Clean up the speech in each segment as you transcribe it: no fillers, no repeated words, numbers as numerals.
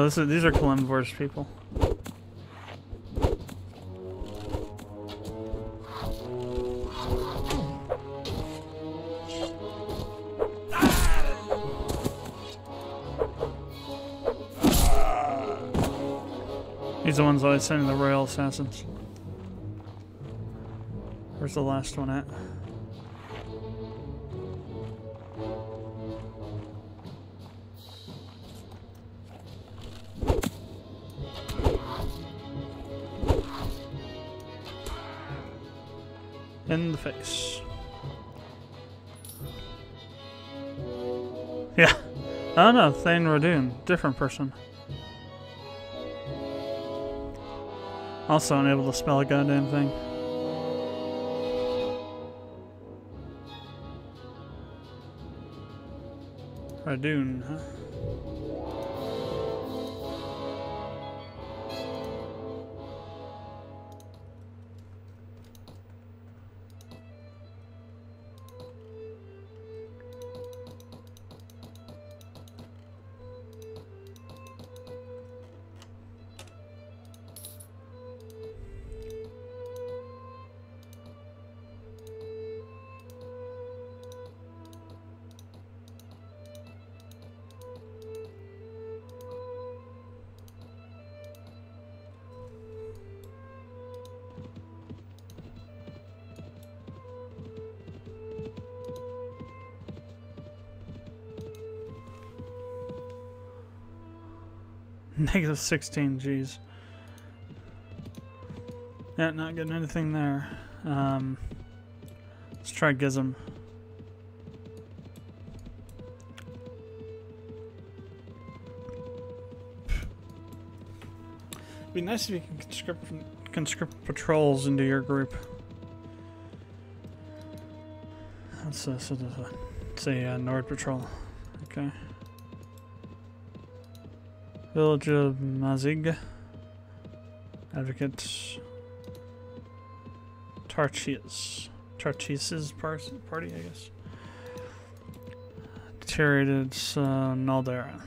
Oh, these are Kalimvor's people. These are the ones always sending the royal assassins. Where's the last one at? In the face. Yeah. Oh no, Thane Radoon. Different person. Also unable to spell a goddamn thing. Radoon, huh? Negative 16 G's. Yeah, not getting anything there. Let's try Gizm. It'd be nice if you can conscript patrols into your group. Let's say Nord Patrol. Okay. Village of Mazig. Advocate. Tarchis's party, I guess. Deteriorated Naldera.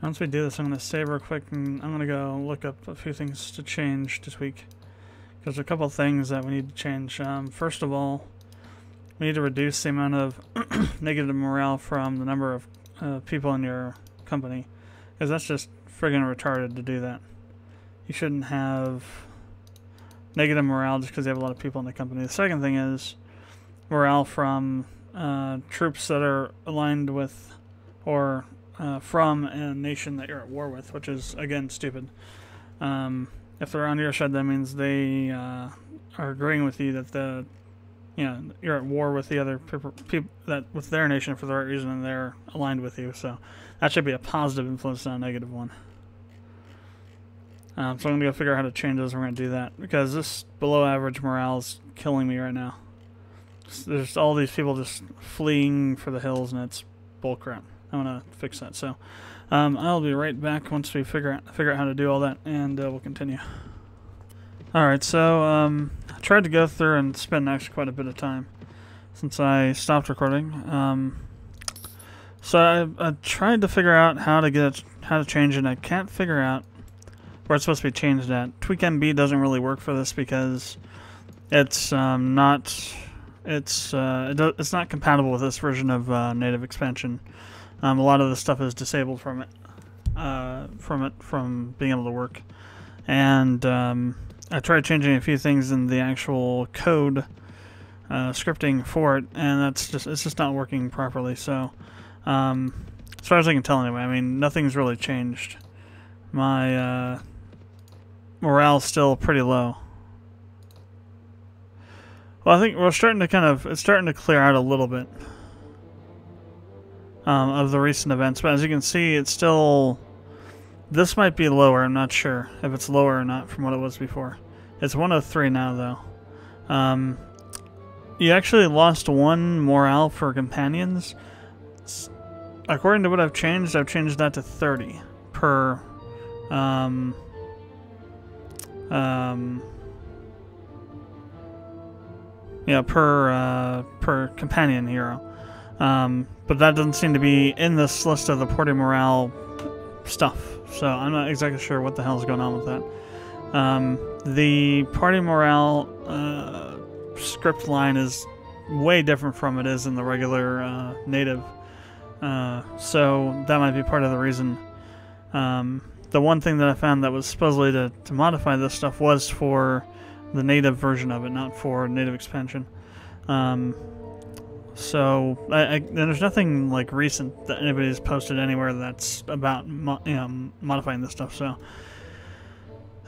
Once we do this, I'm going to save real quick and I'm going to go look up a few things to change, to tweak. There's a couple things that we need to change. First of all, we need to reduce the amount of negative morale from the number of people in your company, because that's just friggin' retarded to do that. You shouldn't have negative morale just because you have a lot of people in the company. The second thing is morale from troops that are aligned with or from a nation that you're at war with, which is, again, stupid. If they're on your side, that means they are agreeing with you that you're at war with the other people that with their nation for the right reason, and they're aligned with you. So that should be a positive influence, not a negative one. So I'm gonna go figure out how to change those. We're gonna do that because this below average morale is killing me right now. There's all these people just fleeing for the hills, and it's bullcrap. I'm gonna fix that. So I'll be right back once we figure out how to do all that, and we'll continue. Alright, so I tried to go through and spend actually quite a bit of time since I stopped recording. So I tried to figure out how to change it, and I can't figure out where it's supposed to be changed at. Tweak MB doesn't really work for this because it's not it's not compatible with this version of native expansion. A lot of the stuff is disabled from it, from being able to work. And I tried changing a few things in the actual code scripting for it, and it's just not working properly. So, as far as I can tell, anyway, I mean, nothing's really changed. My morale's still pretty low. Well, I think we're starting to it's starting to clear out a little bit of the recent events, but as you can see, it's still, this might be lower. I'm not sure if it's lower or not from what it was before. It's 103 now, though. You actually lost 1 morale for companions. According to what I've changed that to 30 per per companion hero. But that doesn't seem to be in this list of the party morale stuff, so I'm not exactly sure what the hell is going on with that. The party morale script line is way different from it is in the regular native, so that might be part of the reason. The one thing that I found that was supposedly to modify this stuff was for the native version of it, not for native expansion. So there's nothing like recent that anybody's posted anywhere that's about modifying this stuff. So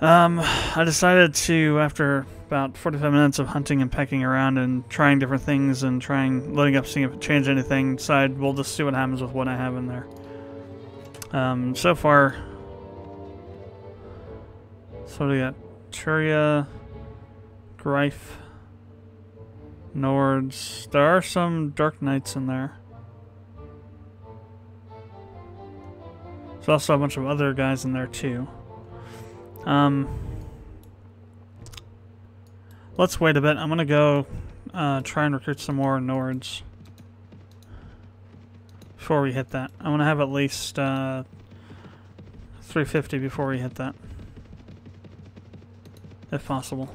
I decided to, after about 45 minutes of hunting and pecking around and trying different things and loading up, seeing if it changed anything, decide we'll just see what happens with what I have in there. So far, so we got Turia, Greif, Nords. There are some Dark Knights in there. There's also a bunch of other guys in there too. Let's wait a bit. I'm gonna go try and recruit some more Nords before we hit that. I'm gonna have at least 350 before we hit that, if possible.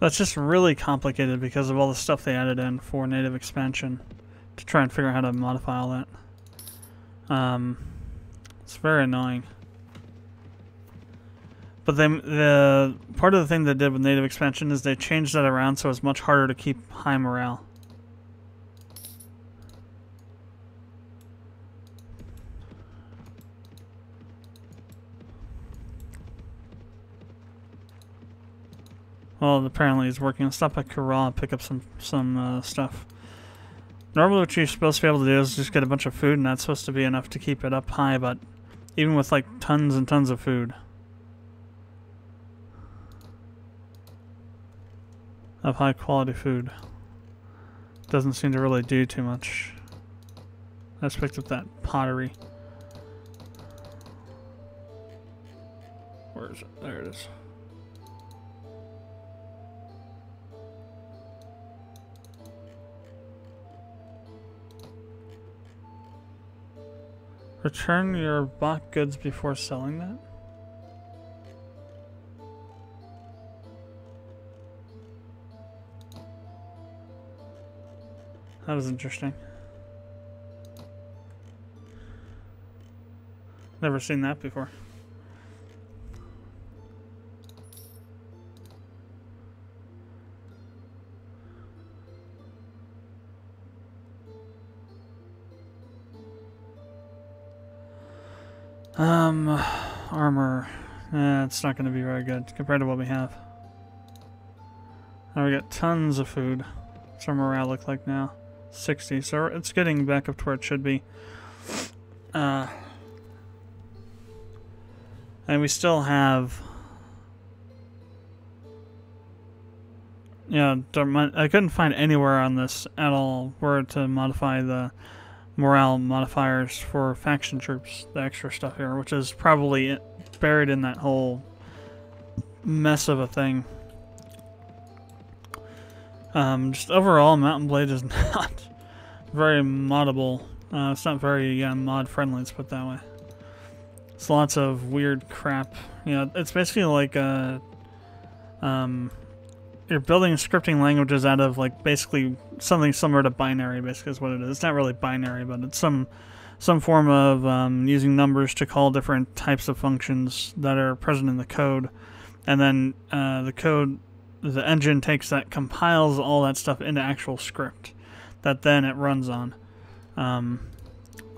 That's just really complicated because of all the stuff they added in for native expansion to try and figure out how to modify all that. It's very annoying. But the part of the thing they did with native expansion is they changed that around so it's much harder to keep high morale. Well, apparently it's working. I'll stop at Corral and pick up some stuff. Normally what you're supposed to be able to do is just get a bunch of food, and that's supposed to be enough to keep it up high, but even with like tons and tons of food, of high quality food, doesn't seem to really do too much. I just picked up that pottery. Where is it? There it is. Return your bought goods before selling that? That was interesting. Never seen that before. Armor. It's not going to be very good compared to what we have. Now we got tons of food. What's our morale look like now? 60, so it's getting back up to where it should be. And we still have... Yeah, I couldn't find anywhere on this at all where to modify the morale modifiers for faction troops, the extra stuff here, which is probably buried in that whole mess of a thing. Just overall, Mountain Blade is not very moddable. It's not very mod friendly, let's put it that way. It's lots of weird crap. You know, it's basically like you're building scripting languages out of like basically something similar to binary. Basically, is what it is. It's not really binary, but it's some form of using numbers to call different types of functions that are present in the code, and then the engine takes that, compiles all that stuff into actual script that then it runs on.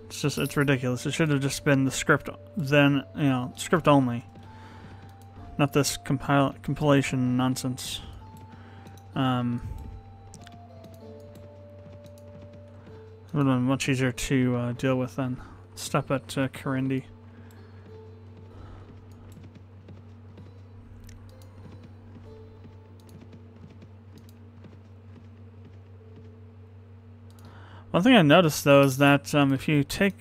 It's ridiculous. It should have just been the script, then, you know, script only. Not this compilation nonsense. It would have been much easier to deal with then. Stop at Karindi. One thing I noticed, though, is that if you take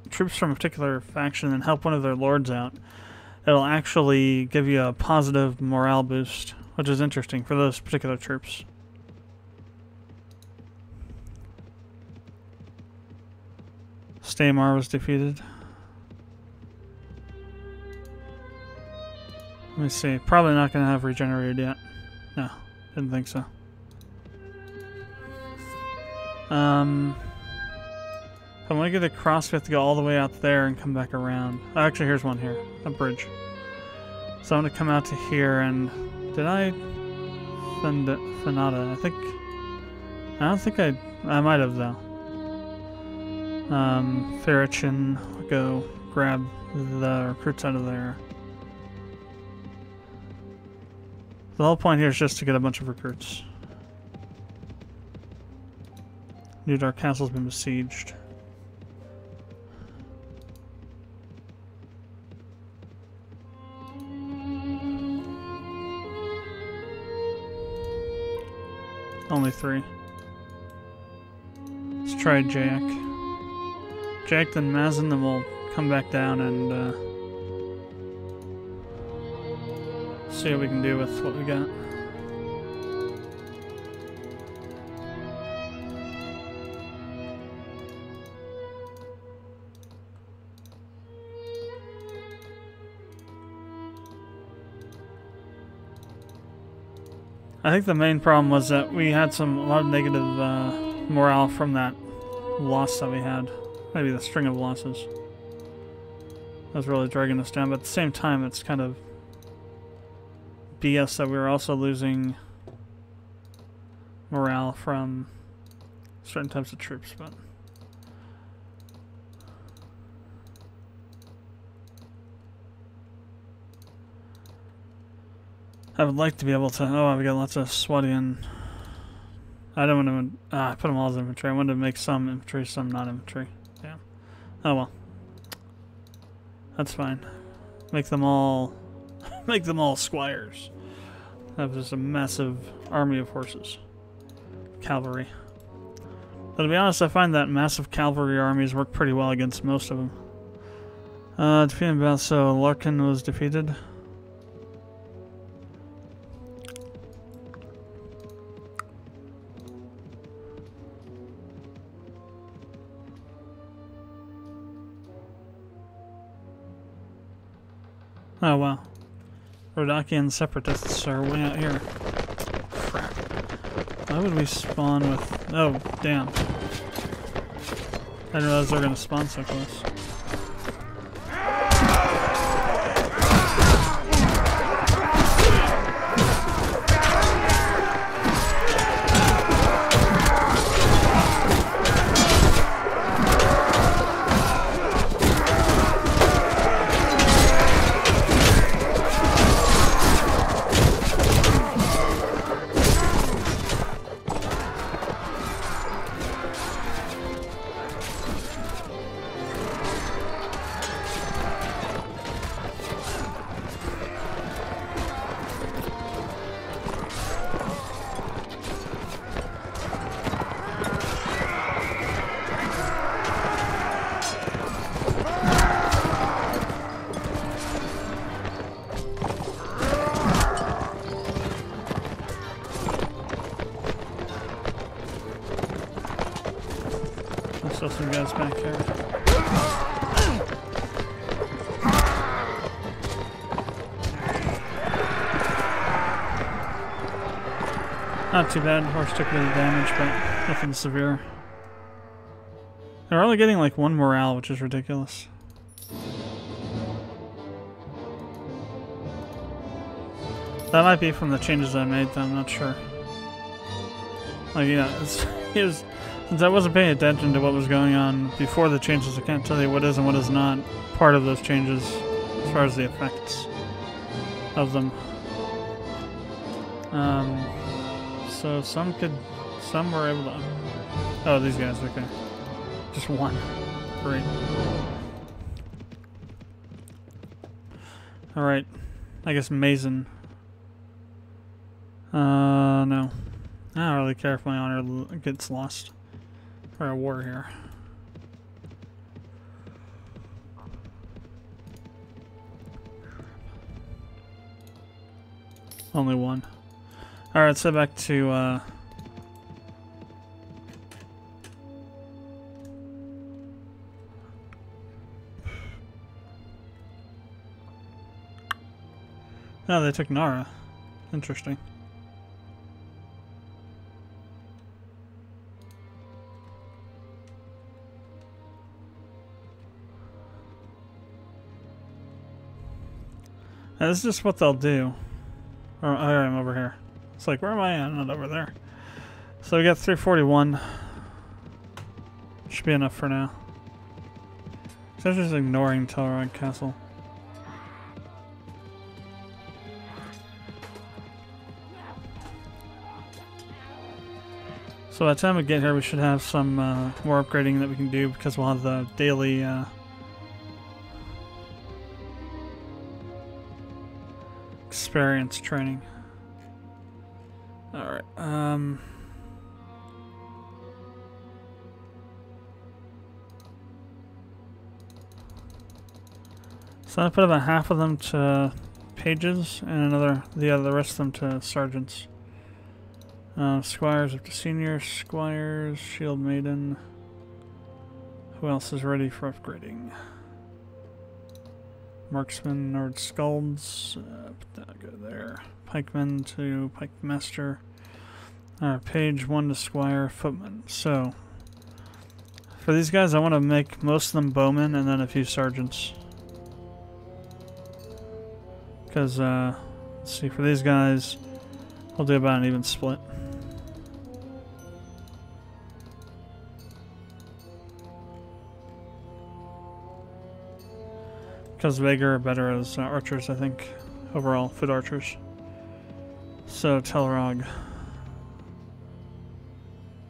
troops from a particular faction and help one of their lords out, it'll actually give you a positive morale boost, which is interesting for those particular troops. Staymar was defeated. Let me see. Probably not going to have regenerated yet. No, didn't think so. If I want to get across, we have to go all the way out there and come back around. Oh, actually, here's one here. A bridge. So I'm going to come out to here and... Did I... Fanata? I don't think I might have, though. Ferrichin, go grab the recruits out of there. The whole point here is just to get a bunch of recruits. New Dark Castle's been besieged. Only 3. Let's try Jack. Jack, then Mazin, then we'll come back down and see what we can do with what we got. I think the main problem was that we had a lot of negative morale from that loss that we had. Maybe the string of losses. That was really dragging us down, but at the same time it's kind of BS that we were also losing morale from certain types of troops, but... I would like to be able to... Oh, we got lots of Swadian. I don't want to... I put them all as infantry. I wanted to make some infantry, some not infantry. Yeah. Oh well. That's fine. Make them all... make them all squires. That was a massive army of horses. Cavalry. But to be honest, I find that massive cavalry armies work pretty well against most of them. Defeated battle, so Larkin was defeated. Oh wow. Rodakian separatists are way out here. Crap. Why would we spawn with... Oh, damn. I didn't realize they were going to spawn so close. Still some guys back here. Not too bad. Horse took a bit of damage, but nothing severe. They're only getting like 1 morale, which is ridiculous. That might be from the changes I made, though, I'm not sure. Like, yeah, since I wasn't paying attention to what was going on before the changes, I can't tell you what is and what is not part of those changes as far as the effects of them. So some were able to... Oh, these guys, okay. Just one. Great. Alright. I guess Mason. No. I don't really care if my honor gets lost. For a war here. Only one. Alright, let's head back to, Oh, they took Nara. Interesting. Now, this is just what they'll do. Oh, I'm over here. It's like, where am I? I'm not over there. So we got 341. Should be enough for now. So I'm just ignoring Telrog Castle. So by the time we get here, we should have some more upgrading that we can do because we'll have the daily experience training. Alright, so I put about half of them to pages and the rest of them to sergeants. Squires up to senior, squires, shield maiden. Who else is ready for upgrading? Marksman, Nord Skalds, put that go there. Pikeman to Pike Master. Page 1 to Squire, Footman. So, for these guys, I want to make most of them bowmen and then a few sergeants. Because, let's see, for these guys, we'll do about an even split. Because Vega are better as archers, I think, overall, foot archers. So, Telrog.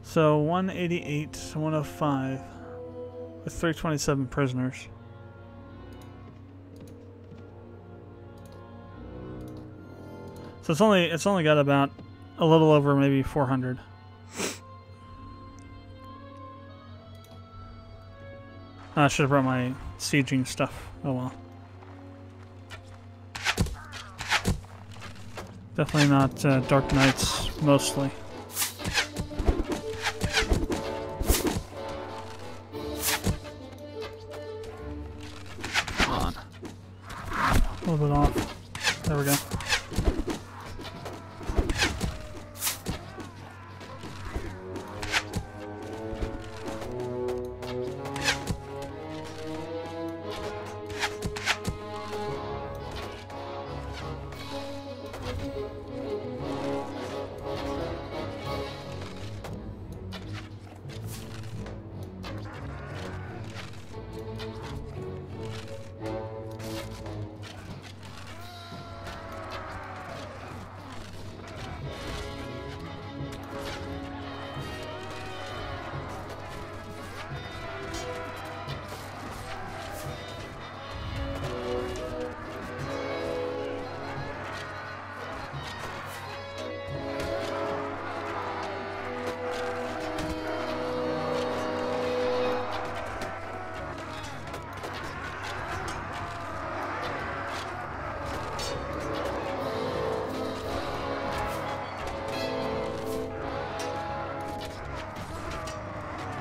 So, 188, 105, with 327 prisoners. So it's only got about a little over maybe 400. I should have brought my sieging stuff. Oh well. Definitely not Dark Knights, mostly. Come on. A little bit off. There we go.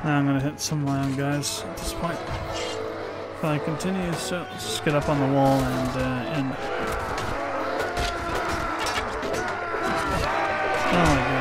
Now I'm gonna hit some of my own guys at this point. If I continue, so let's just get up on the wall and end. Oh my god.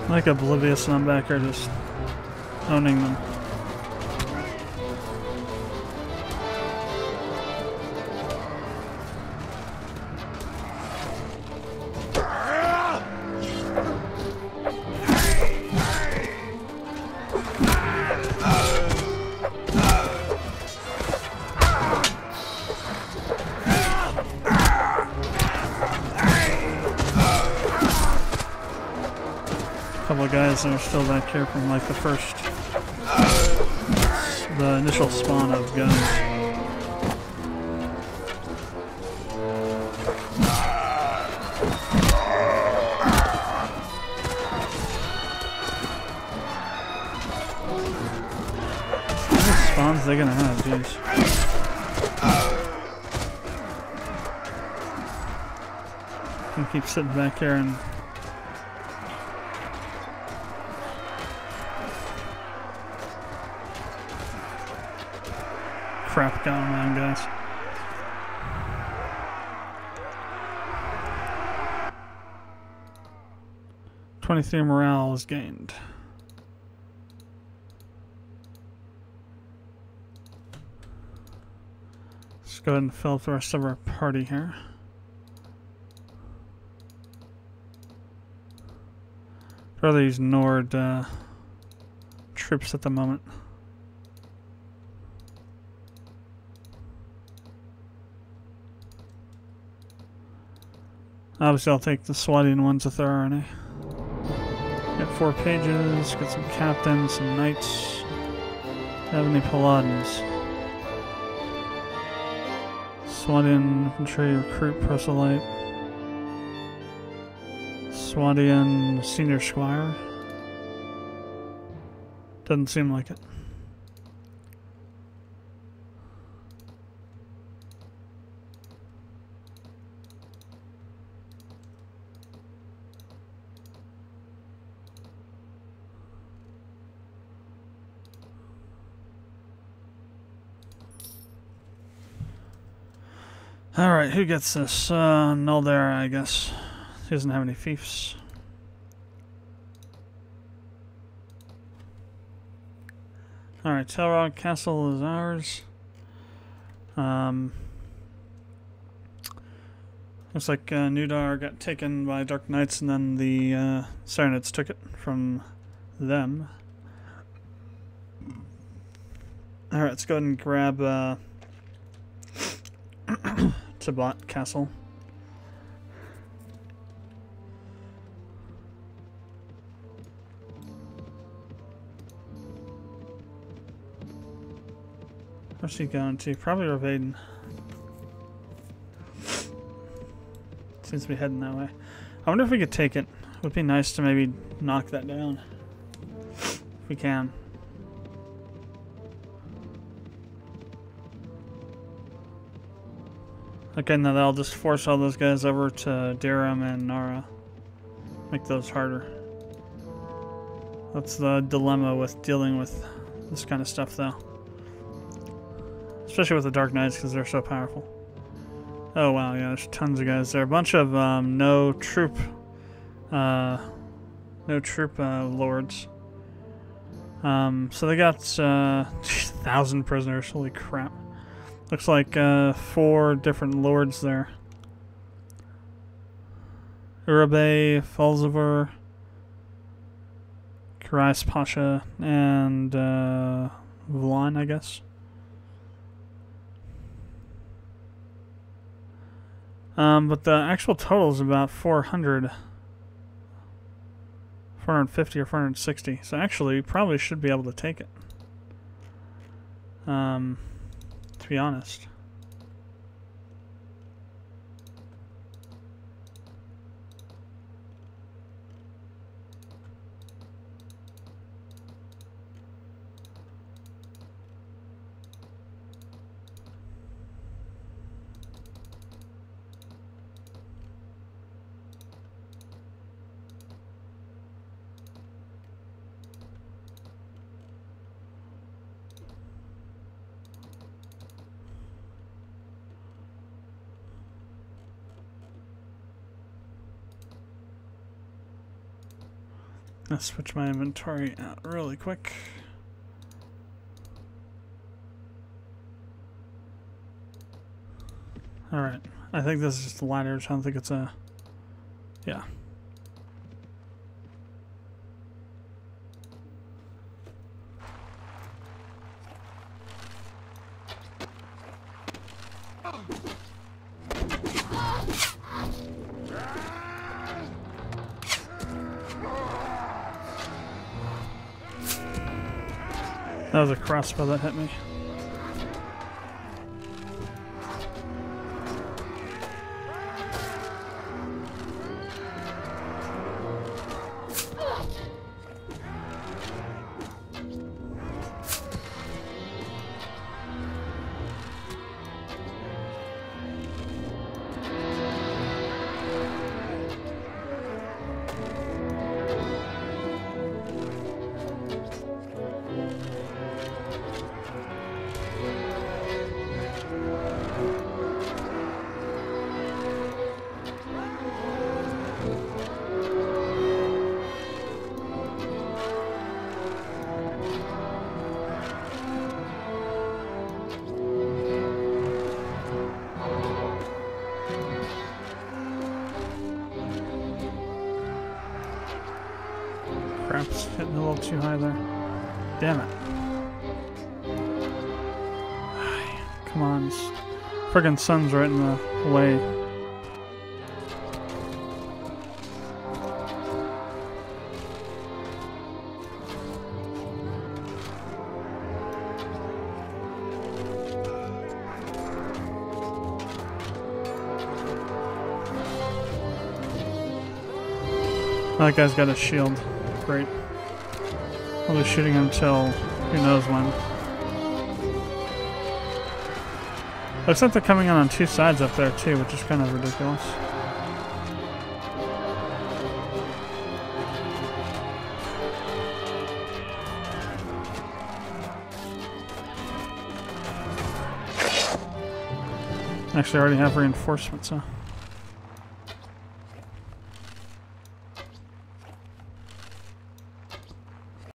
Like oblivious, and I'm back here just owning them. Couple of guys that are still back here from like the initial spawn of guns. How many spawns are they gonna have? Jeez. I'm gonna keep sitting back here and crap going on, guys. "23 morale is gained." Let's go ahead and fill up the rest of our party here. I'd rather use Nord troops at the moment. Obviously, I'll take the Swadian ones if there are any. Got 4 pages, got some captains, some knights. Have any paladins? Swadian infantry recruit proselyte. Swadian senior squire. Doesn't seem like it. Alright, who gets this? No there, I guess. He doesn't have any fiefs. Alright, Telrog Castle is ours. Looks like Nudar got taken by Dark Knights and then the Sarnets took it from them. Alright, let's go ahead and grab Tabat Castle. Where's he going to? Probably Revaden. Seems to be heading that way. I wonder if we could take it. It would be nice to maybe knock that down. If we can. Okay, now that'll just force all those guys over to Durham and Nara. Make those harder. That's the dilemma with dealing with this kind of stuff, though. Especially with the Dark Knights, because they're so powerful. Oh wow, yeah, there's tons of guys there. A bunch of no troop lords. So they got 1,000 prisoners. Holy crap! Looks like 4 different lords there. Urabe, Falzivar, Karais Pasha, and Vlan, I guess. But the actual total is about 400. 450 or 460. So actually, we probably should be able to take it. To be honest. Let's switch my inventory out really quick. Alright, I think this is just the ladders. I don't think it's a... yeah. That was a crossbow that hit me. Crap's hitting a little too high there. Damn it. Come on. This friggin' sun's right in the way. That guy's got a shield. Great. I'll be shooting him until who knows when. Looks like they're coming on 2 sides up there too, which is kind of ridiculous. Actually, I already have reinforcements, huh?